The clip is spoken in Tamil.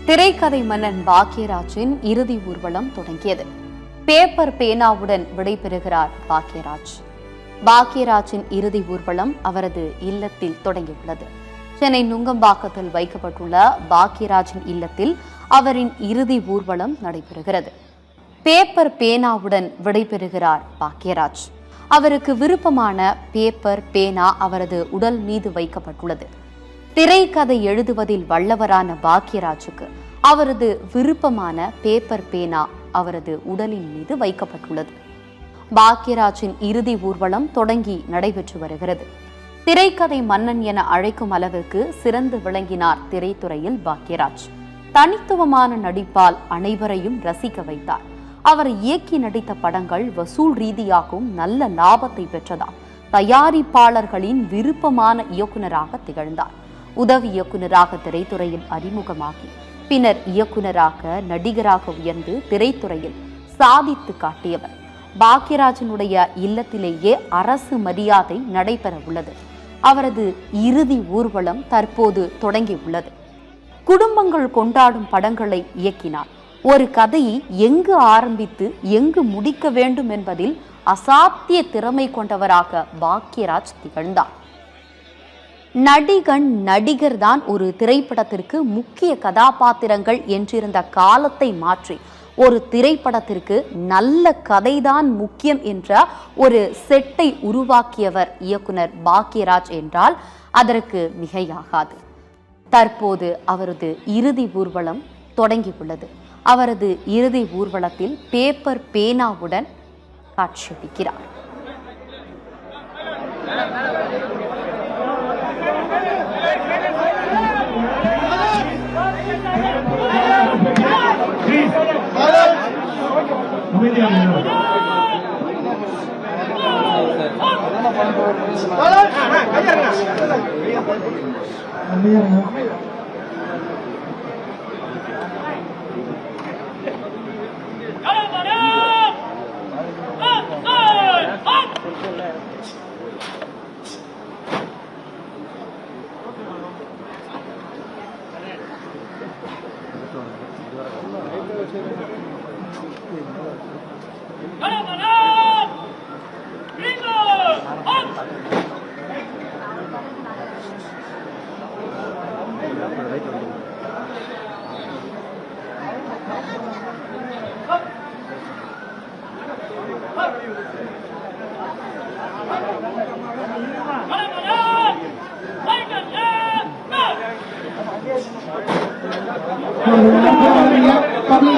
திரைக்கதை மன்னன் பாக்யராஜின் இறுதி ஊர்வலம் தொடங்கியது. பேப்பர் பேனாவுடன் விடைபெறுகிறார் பாக்யராஜ். பாக்யராஜின் இறுதி ஊர்வலம் அவரது இல்லத்தில் தொடங்கியுள்ளது. சென்னை நுங்கம்பாக்கத்தில் வைக்கப்பட்டுள்ள பாக்யராஜின் இல்லத்தில் அவரின் இறுதி ஊர்வலம் நடைபெறுகிறது. பேப்பர் பேனாவுடன் விடைபெறுகிறார் பாக்யராஜ். அவருக்கு விருப்பமான பேப்பர் பேனா அவரது உடல் மீது வைக்கப்பட்டுள்ளது. திரைக்கதை எழுதுவதில் வல்லவரான பாக்யராஜுக்கு அவரது விருப்பமான பேப்பர் பேனா அவரது உடலின் மீது வைக்கப்பட்டுள்ளது. பாக்யராஜின் இறுதி ஊர்வலம் தொடங்கி நடைபெற்று வருகிறது. திரைக்கதை மன்னன் என அழைக்கும் அளவுக்கு சிறந்து விளங்கினார் திரைத்துறையில் பாக்யராஜ். தனித்துவமான நடிப்பால் அனைவரையும் ரசிக்க வைத்தார். அவர் இயக்கி நடித்த படங்கள் வசூல் ரீதியாகவும் நல்ல லாபத்தை பெற்றதால் தயாரிப்பாளர்களின் விருப்பமான இயக்குநராக திகழ்ந்தார். உதவி இயக்குநராக திரைத்துறையில் அறிமுகமாகி பின்னர் இயக்குநராக நடிகராக உயர்ந்து திரைத்துறையில் சாதித்து காட்டியவர். பாக்யராஜனுடைய இல்லத்திலேயே அரசு மரியாதை நடைபெற உள்ளது. அவரது இறுதி ஊர்வலம் தற்போது தொடங்கியுள்ளது. குடும்பங்கள் கொண்டாடும் படங்களை இயக்கினார். ஒரு கதையை எங்கு ஆரம்பித்து எங்கு முடிக்க வேண்டும் என்பதில் அசாத்திய திறமை கொண்டவராக பாக்யராஜ் திகழ்ந்தார். நடிகர் தான் ஒரு திரைப்படத்திற்கு முக்கிய கதாபாத்திரங்கள் என்றிருந்த காலத்தை மாற்றி ஒரு திரைப்படத்திற்கு நல்ல கதைதான் முக்கியம் என்ற ஒரு செட்டை உருவாக்கியவர் இயக்குனர் பாக்யராஜ் என்றால் அதற்கு மிகையாகாது. தற்போது அவரது இறுதி ஊர்வலம் தொடங்கியுள்ளது. அவரது இறுதி ஊர்வலத்தில் பேப்பர் பேனாவுடன் காட்சியளிக்கிறார். Kami